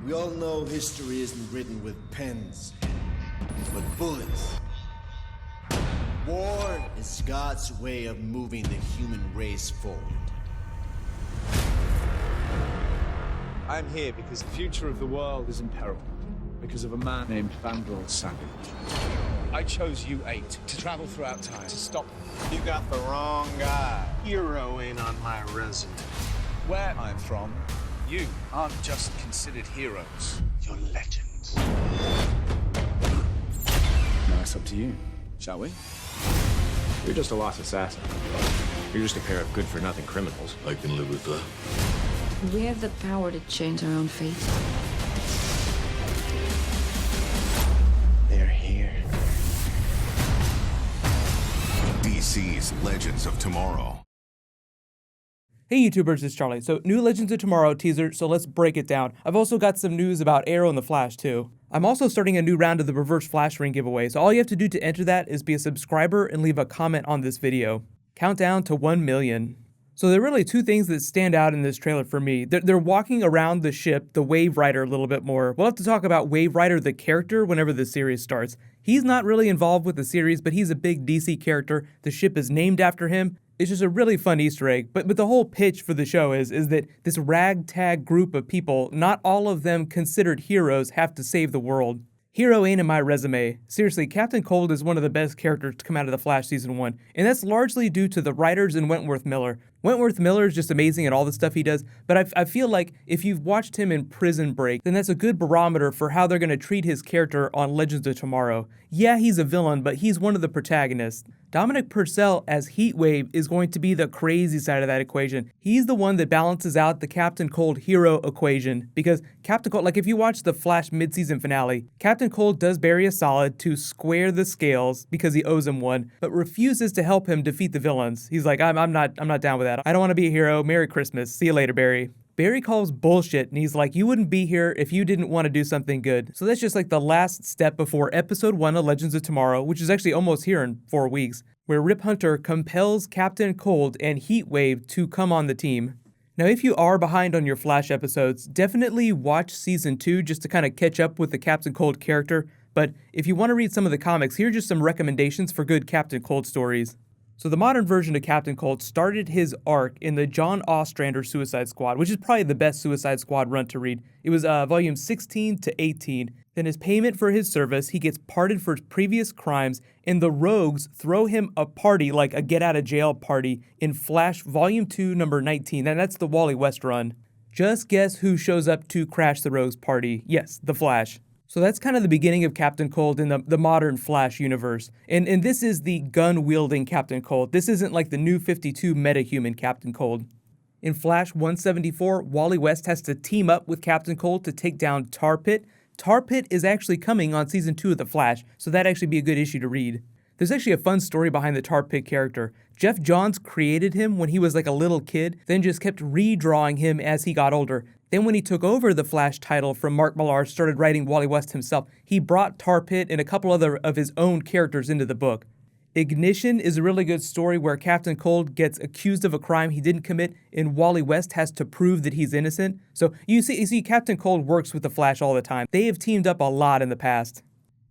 We all know history isn't written with pens, but bullets. War is God's way of moving the human race forward. I'm here because the future of the world is in peril, because of a man named Vandal Savage. I chose you 8 to travel throughout time to stop them. You got the wrong guy. Hero ain't on my resume. Where I'm from, you aren't just considered heroes. You're legends. Now it's up to you, shall we? You're just a lost assassin. You're just a pair of good-for-nothing criminals. I can live with that. We have the power to change our own fate. They're here. DC's Legends of Tomorrow. Hey YouTubers, it's Charlie. So, new Legends of Tomorrow teaser, so let's break it down. I've also got some news about Arrow and the Flash too. I'm also starting a new round of the Reverse Flash Ring giveaway, so all you have to do to enter that is be a subscriber and leave a comment on this video. Countdown to 1 million. So there are really two things that stand out in this trailer for me. They're walking around the ship, the Wave Rider, a little bit more. We'll have to talk about Wave Rider, the character, whenever the series starts. He's not really involved with the series, but he's a big DC character. The ship is named after him. It's just a really fun Easter egg, but the whole pitch for the show is that this ragtag group of people, not all of them considered heroes, have to save the world. Hero ain't in my resume. Seriously, Captain Cold is one of the best characters to come out of The Flash Season 1, and that's largely due to the writers and Wentworth Miller. Wentworth Miller is just amazing at all the stuff he does, but I feel like if you've watched him in Prison Break, then that's a good barometer for how they're going to treat his character on Legends of Tomorrow. Yeah, he's a villain, but he's one of the protagonists. Dominic Purcell as Heatwave is going to be the crazy side of that equation. He's the one that balances out the Captain Cold hero equation, because Captain Cold, like if you watch the Flash mid-season finale, Captain Cold does Barry a solid to square the scales because he owes him one, but refuses to help him defeat the villains. He's like, I'm not down with that. I don't want to be a hero. Merry Christmas. See you later, Barry. Barry calls bullshit, and he's like, you wouldn't be here if you didn't want to do something good. So that's just like the last step before episode 1 of Legends of Tomorrow, which is actually almost here in 4 weeks, where Rip Hunter compels Captain Cold and Heatwave to come on the team. Now, if you are behind on your Flash episodes, definitely watch Season 2 just to kind of catch up with the Captain Cold character. But if you want to read some of the comics, here are just some recommendations for good Captain Cold stories. So the modern version of Captain Cold started his arc in the John Ostrander Suicide Squad, which is probably the best Suicide Squad run to read. It was volume 16 to 18. Then as payment for his service, he gets pardoned for his previous crimes, and the Rogues throw him a party, like a get-out-of-jail party, in Flash volume 2, number 19, and that's the Wally West run. Just guess who shows up to crash the Rogues party? Yes, the Flash. So that's kind of the beginning of Captain Cold in the modern Flash universe. And this is the gun-wielding Captain Cold. This isn't like the new 52 metahuman Captain Cold. In Flash 174, Wally West has to team up with Captain Cold to take down Tar Pit. Tar Pit is actually coming on Season 2 of The Flash, so that'd actually be a good issue to read. There's actually a fun story behind the Tar Pit character. Jeff Johns created him when he was like a little kid, then just kept redrawing him as he got older. Then when he took over the Flash title from Mark Millar, started writing Wally West himself, he brought Tar Pit and a couple other of his own characters into the book. Ignition is a really good story where Captain Cold gets accused of a crime he didn't commit, and Wally West has to prove that he's innocent. So you see Captain Cold works with the Flash all the time. They have teamed up a lot in the past.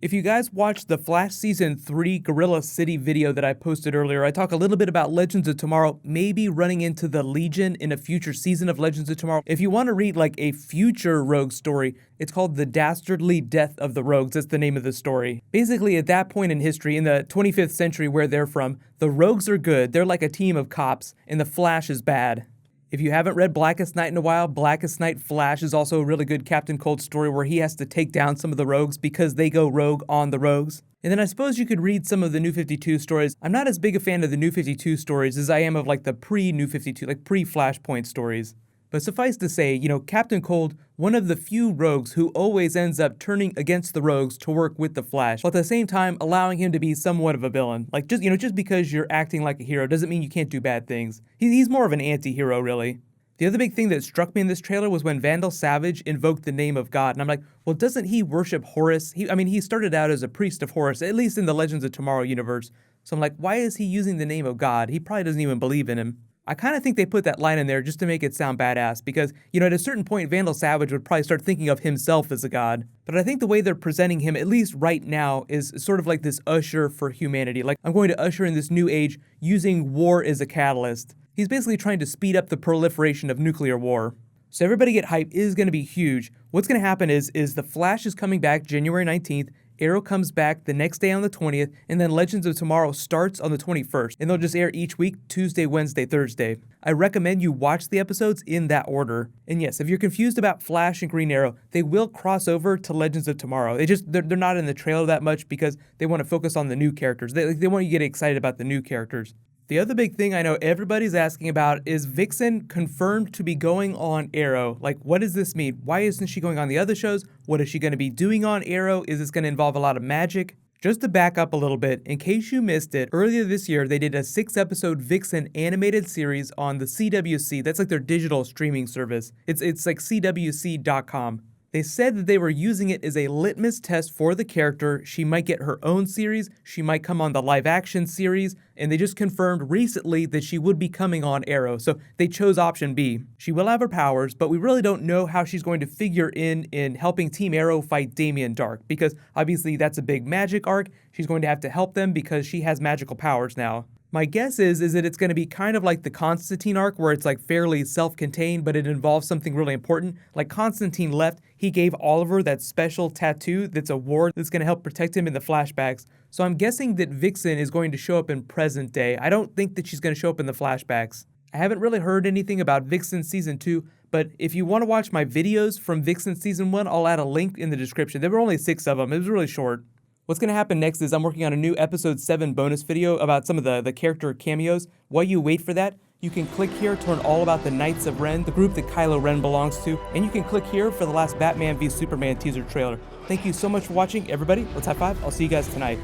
If you guys watched the Flash Season 3 Gorilla City video that I posted earlier, I talk a little bit about Legends of Tomorrow, maybe running into the Legion in a future season of Legends of Tomorrow. If you want to read like a future Rogue story, it's called The Dastardly Death of the Rogues. That's the name of the story. Basically, at that point in history, in the 25th century where they're from, the Rogues are good. They're like a team of cops, and the Flash is bad. If you haven't read Blackest Night in a while, Blackest Night Flash is also a really good Captain Cold story where he has to take down some of the Rogues because they go rogue on the Rogues. And then I suppose you could read some of the New 52 stories. I'm not as big a fan of the New 52 stories as I am of like the pre-New 52, like pre-Flashpoint stories. But suffice to say, Captain Cold, one of the few rogues who always ends up turning against the Rogues to work with the Flash, while at the same time allowing him to be somewhat of a villain. Like, just because you're acting like a hero doesn't mean you can't do bad things. He's more of an anti-hero, really. The other big thing that struck me in this trailer was when Vandal Savage invoked the name of God. And I'm like, well, doesn't he worship Horus? He started out as a priest of Horus, at least in the Legends of Tomorrow universe. So I'm like, why is he using the name of God? He probably doesn't even believe in him. I kind of think they put that line in there just to make it sound badass because, at a certain point, Vandal Savage would probably start thinking of himself as a god. But I think the way they're presenting him, at least right now, is sort of like this usher for humanity. Like, I'm going to usher in this new age using war as a catalyst. He's basically trying to speed up the proliferation of nuclear war. So everybody get hype is going to be huge. What's going to happen is The Flash is coming back January 19th, Arrow comes back the next day on the 20th, and then Legends of Tomorrow starts on the 21st, and they'll just air each week, Tuesday, Wednesday, Thursday. I recommend you watch the episodes in that order. And yes, if you're confused about Flash and Green Arrow, they will cross over to Legends of Tomorrow. They're not in the trailer that much because they want to focus on the new characters. They want you to get excited about the new characters. The other big thing I know everybody's asking about is Vixen confirmed to be going on Arrow. Like, what does this mean? Why isn't she going on the other shows? What is she going to be doing on Arrow? Is this going to involve a lot of magic? Just to back up a little bit, in case you missed it, earlier this year they did a 6-episode Vixen animated series on the CWC. That's like their digital streaming service. It's like CWC.com. They said that they were using it as a litmus test for the character. She might get her own series, she might come on the live action series, and they just confirmed recently that she would be coming on Arrow, so they chose option B. She will have her powers, but we really don't know how she's going to figure in helping Team Arrow fight Damien Dark, because obviously that's a big magic arc. She's going to have to help them because she has magical powers now. My guess is that it's going to be kind of like the Constantine arc where it's like fairly self-contained, but it involves something really important. Like Constantine left, he gave Oliver that special tattoo that's a ward that's going to help protect him in the flashbacks. So I'm guessing that Vixen is going to show up in present day. I don't think that she's going to show up in the flashbacks. I haven't really heard anything about Vixen Season 2, but if you want to watch my videos from Vixen Season 1, I'll add a link in the description. There were only 6 of them. It was really short. What's going to happen next is I'm working on a new episode 7 bonus video about some of the character cameos. While you wait for that, you can click here to learn all about the Knights of Ren, the group that Kylo Ren belongs to, and you can click here for the last Batman v Superman teaser trailer. Thank you so much for watching, everybody. Let's high five. I'll see you guys tonight.